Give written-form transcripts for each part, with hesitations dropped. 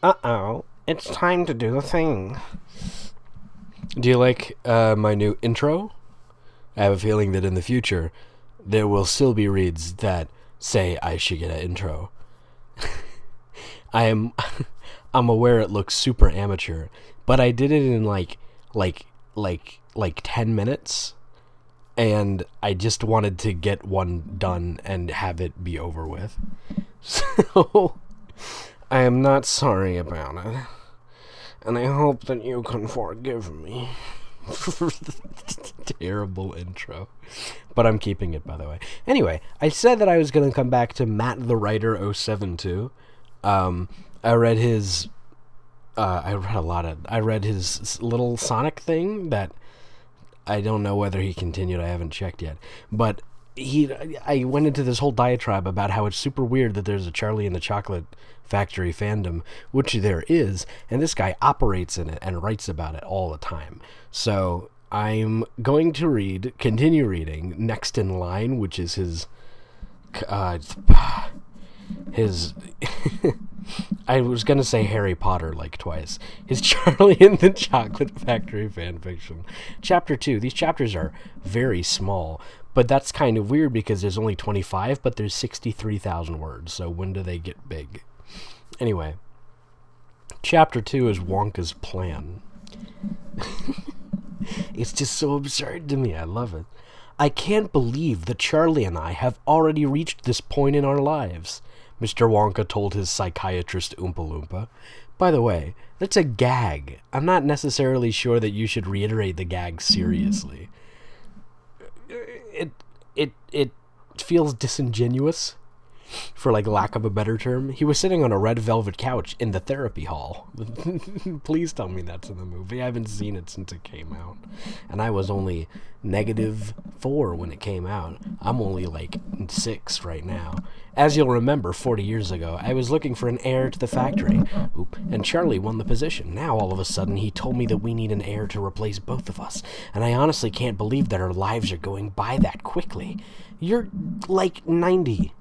Uh-oh, it's time to do the thing. Do you like my new intro? I have a feeling that in the future, there will still be reads that say I should get an intro. I'm aware it looks super amateur, but I did it in like 10 minutes, and I just wanted to get one done and have it be over with. So I am not sorry about it, and I hope that you can forgive me for the terrible intro. But I'm keeping it, by the way. Anyway, I said that I was going to come back to Matt the Writer 072. I read his little Sonic thing that I don't know whether he continued. I haven't checked yet. But I went into this whole diatribe about how it's super weird that there's a Charlie and the Chocolate Factory fandom, which there is, and this guy operates in it and writes about it all the time. So I'm going to continue reading Next in Line, which is his I was going to say Harry Potter like twice. His Charlie and the Chocolate Factory fanfiction. Chapter 2. These chapters are very small, but that's kind of weird because there's only 25, but there's 63,000 words, so when do they get big? Anyway, Chapter 2 is Wonka's plan. It's just so absurd to me. I love it. I can't believe that Charlie and I have already reached this point in our lives, Mr. Wonka told his psychiatrist Oompa Loompa. By the way, that's a gag. I'm not necessarily sure that you should reiterate the gag seriously. It feels disingenuous, for lack of a better term. He was sitting on a red velvet couch in the therapy hall. Please tell me that's in the movie. I haven't seen it since it came out. And I was only -4 when it came out. I'm only 6 right now. As you'll remember, 40 years ago, I was looking for an heir to the factory. And Charlie won the position. Now, all of a sudden, he told me that we need an heir to replace both of us. And I honestly can't believe that our lives are going by that quickly. You're 90.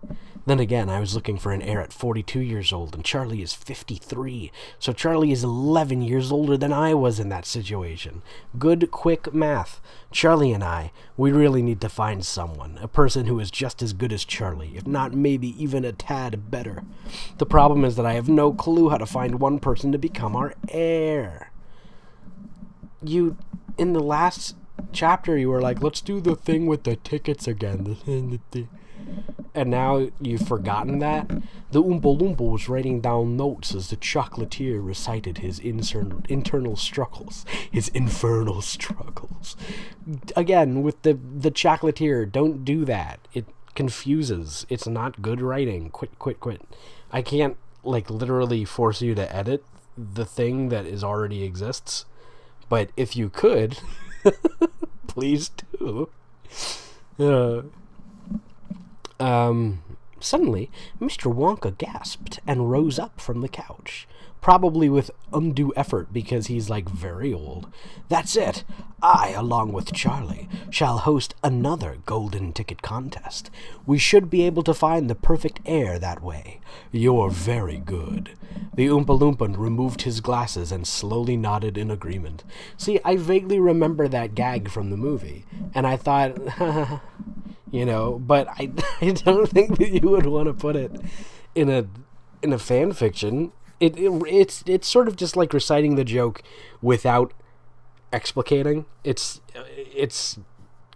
Then again, I was looking for an heir at 42 years old, and Charlie is 53. So Charlie is 11 years older than I was in that situation. Good, quick math. Charlie and I, we really need to find someone. A person who is just as good as Charlie, if not maybe even a tad better. The problem is that I have no clue how to find one person to become our heir. In the last chapter, you were like, let's do the thing with the tickets again. And now you've forgotten that? The Oompa Loompa was writing down notes as the chocolatier recited his internal struggles. His infernal struggles. Again, with the chocolatier, don't do that. It confuses. It's not good writing. Quit. I can't, literally force you to edit the thing that already exists. But if you could, please do. Suddenly, Mr. Wonka gasped and rose up from the couch, probably with undue effort because he's very old. That's it. I, along with Charlie, shall host another golden ticket contest. We should be able to find the perfect heir that way. You're very good. The Oompa Loompa removed his glasses and slowly nodded in agreement. See, I vaguely remember that gag from the movie, and I thought, but I don't think that you would want to put it in a fan fiction. It's sort of just like reciting the joke without explicating. It's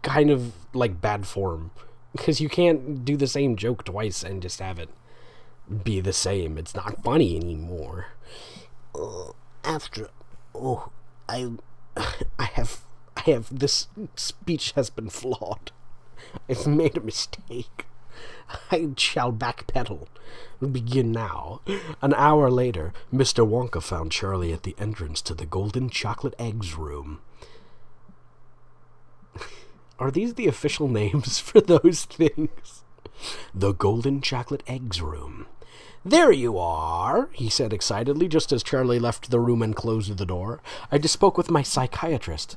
kind of like bad form, because you can't do the same joke twice and just have it be the same. It's not funny anymore. I have this speech has been flawed. I've made a mistake. I shall backpedal. Begin now. An hour later, Mr. Wonka found Charlie at the entrance to the Golden Chocolate Eggs room. Are these the official names for those things? The Golden Chocolate Eggs room. There you are, he said excitedly, just as Charlie left the room and closed the door. I just spoke with my psychiatrist.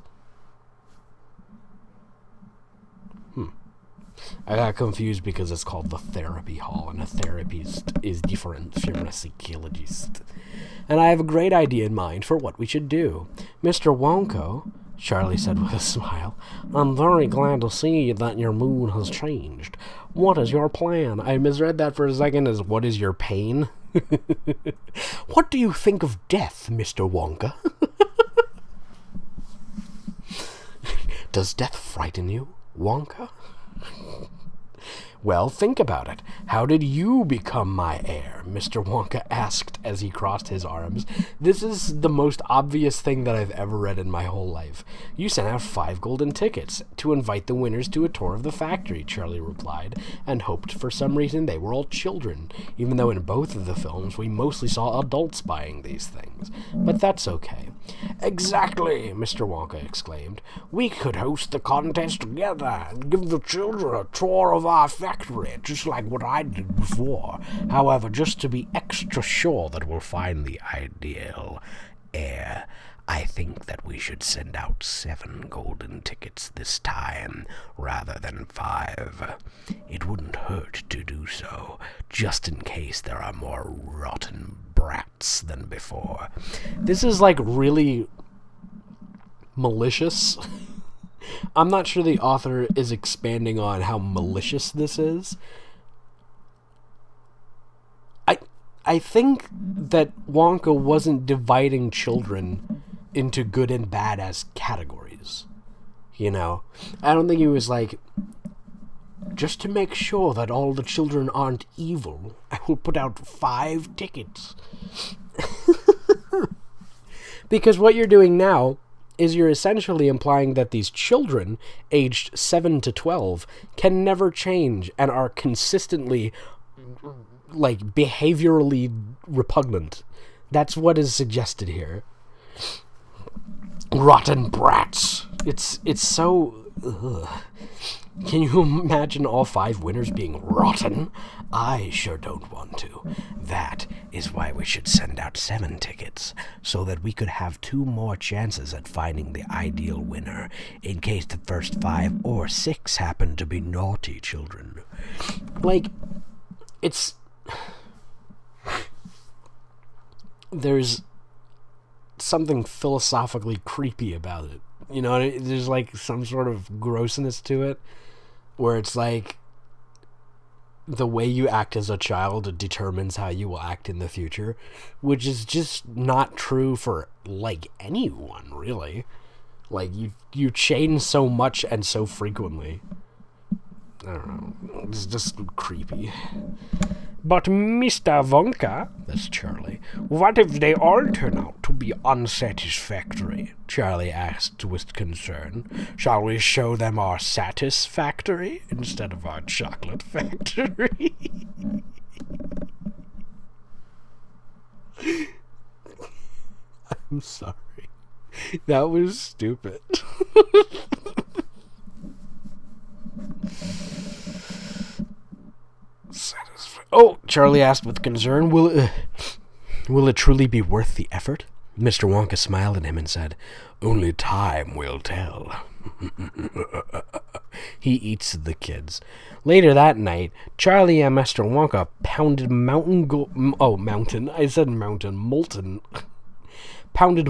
I got confused because it's called the therapy hall, and a therapist is different from a psychologist. And I have a great idea in mind for what we should do. Mr. Wonko, Charlie said with a smile, I'm very glad to see that your mood has changed. What is your plan? I misread that for a second as, what is your pain? What do you think of death, Mr. Wonka? Does death frighten you, Wonka? Well, think about it. How did you become my heir? Mr. Wonka asked as he crossed his arms. This is the most obvious thing that I've ever read in my whole life. You sent out 5 golden tickets to invite the winners to a tour of the factory, Charlie replied, and hoped for some reason they were all children, even though in both of the films we mostly saw adults buying these things. But that's okay. Exactly, Mr. Wonka exclaimed. We could host the contest together and give the children a tour of our factory, just like what I did before. However, just to be extra sure that we'll find the ideal heir, I think that we should send out 7 golden tickets this time, rather than 5. It wouldn't hurt to do so, just in case there are more rotten brats than before. This is, like, really malicious. I'm not sure the author is expanding on how malicious this is. I think that Wonka wasn't dividing children into good and bad as categories. You know? I don't think he was like, just to make sure that all the children aren't evil, I will put out 5 tickets. Because what you're doing now is you're essentially implying that these children, aged 7 to 12, can never change and are consistently, like, behaviorally repugnant. That's what is suggested here. Rotten brats. It's so... Ugh. Can you imagine all 5 winners being rotten? I sure don't want to. That is why we should send out 7 tickets, so that we could have 2 more chances at finding the ideal winner, in case the first 5 or 6 happen to be naughty children. Like, it's... There's something philosophically creepy about it. You know, there's like some sort of grossness to it, where it's like the way you act as a child determines how you will act in the future, which is just not true for, like, anyone, really. Like, you change so much and so frequently. I don't know. It's just creepy. But Mr. Wonka, that's Charlie, what if they all turn out to be unsatisfactory? Charlie asked with concern. Shall we show them our satisfactory instead of our chocolate factory? I'm sorry. That was stupid. Oh, Charlie asked with concern, will it truly be worth the effort? Mr. Wonka smiled at him and said, only time will tell. He eats the kids. Later that night, Charlie and Mr. Wonka pounded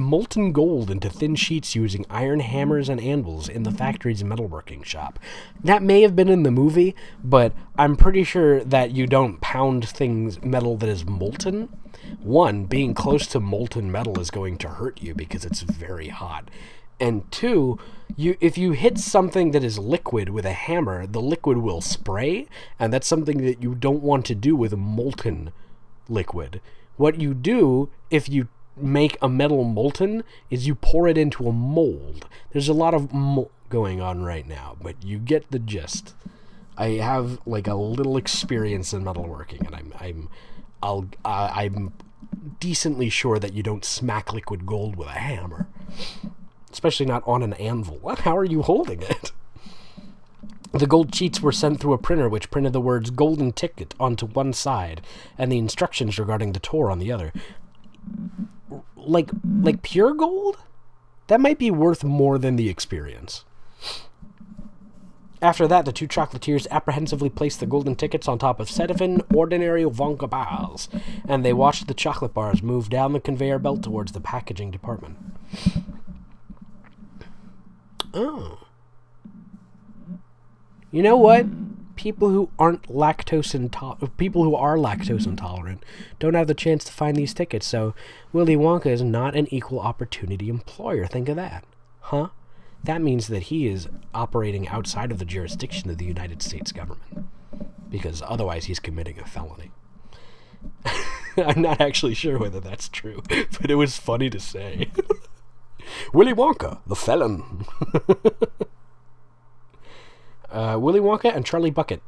molten gold into thin sheets using iron hammers and anvils in the factory's metalworking shop. That may have been in the movie, but I'm pretty sure that you don't pound metal that is molten. 1, being close to molten metal is going to hurt you because it's very hot. And 2, if you hit something that is liquid with a hammer, the liquid will spray, and that's something that you don't want to do with a molten liquid. What you do, if you make a metal molten, is you pour it into a mold. There's a lot of going on right now, but you get the gist. I have like a little experience in metalworking, and I'm decently sure that you don't smack liquid gold with a hammer, especially not on an anvil. How are you holding it? The gold sheets were sent through a printer, which printed the words "golden ticket" onto one side and the instructions regarding the tour on the other. Like pure gold? That might be worth more than the experience. After that, the two chocolatiers apprehensively placed the golden tickets on top of 7 ordinary Wonka bars, and they watched the chocolate bars move down the conveyor belt towards the packaging department. Oh. You know what? People who are lactose intolerant don't have the chance to find these tickets, so Willy Wonka is not an equal opportunity employer. Think of that. Huh? That means that he is operating outside of the jurisdiction of the United States government, because otherwise he's committing a felony. I'm not actually sure whether that's true, but it was funny to say. Willy Wonka, the felon. Willy Wonka and Charlie Bucket.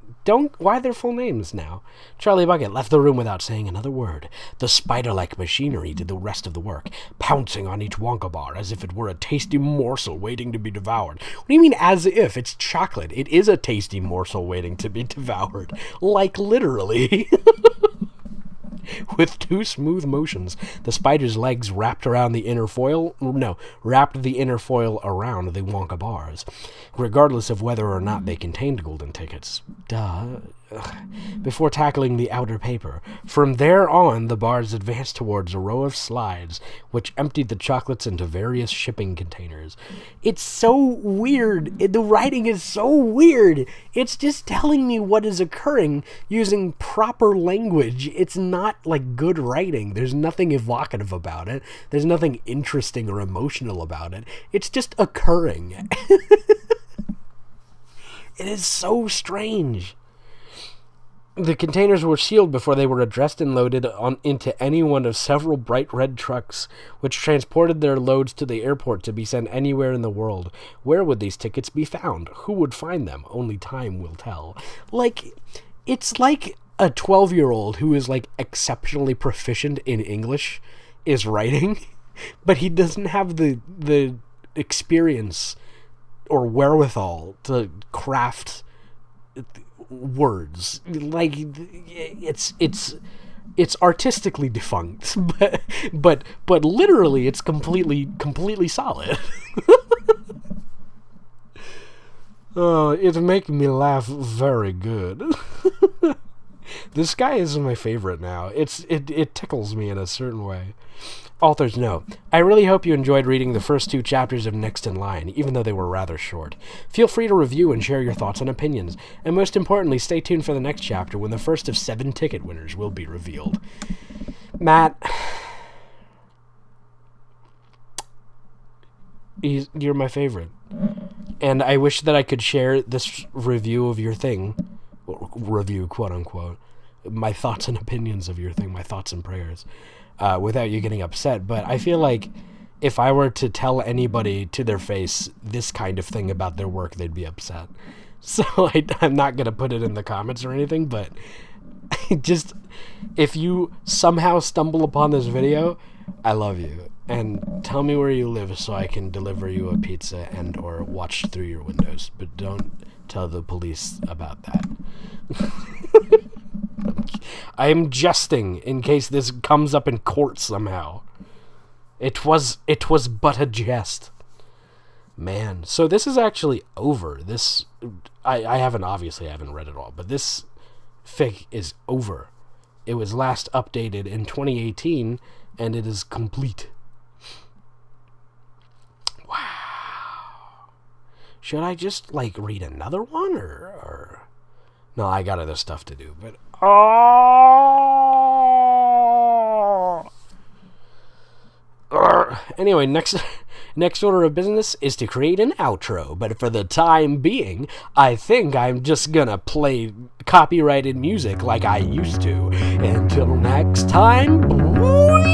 Why are their full names now? Charlie Bucket left the room without saying another word. The spider-like machinery did the rest of the work, pouncing on each Wonka bar as if it were a tasty morsel waiting to be devoured. What do you mean, as if? It's chocolate. It is a tasty morsel waiting to be devoured. Like, literally. With 2 smooth motions, the spider's legs wrapped the inner foil around the Wonka bars, regardless of whether or not they contained golden tickets. Duh. Before tackling the outer paper. From there on, the bars advanced towards a row of slides, which emptied the chocolates into various shipping containers. It's so weird. The writing is so weird. It's just telling me what is occurring using proper language. It's not like good writing. There's nothing evocative about it. There's nothing interesting or emotional about it. It's just occurring. It is so strange. The containers were sealed before they were addressed and loaded into any one of several bright red trucks, which transported their loads to the airport to be sent anywhere in the world. Where would these tickets be found? Who would find them? Only time will tell. It's like a 12-year-old who is, exceptionally proficient in English is writing, but he doesn't have the experience or wherewithal to craft words. It's artistically defunct, but literally it's completely solid. Oh, it's making me laugh very good. This guy is my favorite now. It tickles me in a certain way. Author's note: I really hope you enjoyed reading the first 2 chapters of Next in Line, even though they were rather short. Feel free to review and share your thoughts and opinions, and most importantly, stay tuned for the next chapter when the first of 7 ticket winners will be revealed. Matt, you're my favorite, and I wish that I could share this review of your thing, review quote unquote, my thoughts and opinions of your thing, my thoughts and prayers, without you getting upset. But I feel like if I were to tell anybody to their face this kind of thing about their work, they'd be upset. So I'm not going to put it in the comments or anything, but just, if you somehow stumble upon this video, I love you. And tell me where you live so I can deliver you a pizza and or watch through your windows. But don't tell the police about that. I am jesting in case this comes up in court somehow. It was but a jest. Man, so this is actually over. I haven't read it all, but this fic is over. It was last updated in 2018, and it is complete. Wow. Should I just, read another one, or... No, I got other stuff to do, but... Anyway, next order of business is to create an outro, but for the time being, I think I'm just gonna play copyrighted music like I used to. Until next time, boy!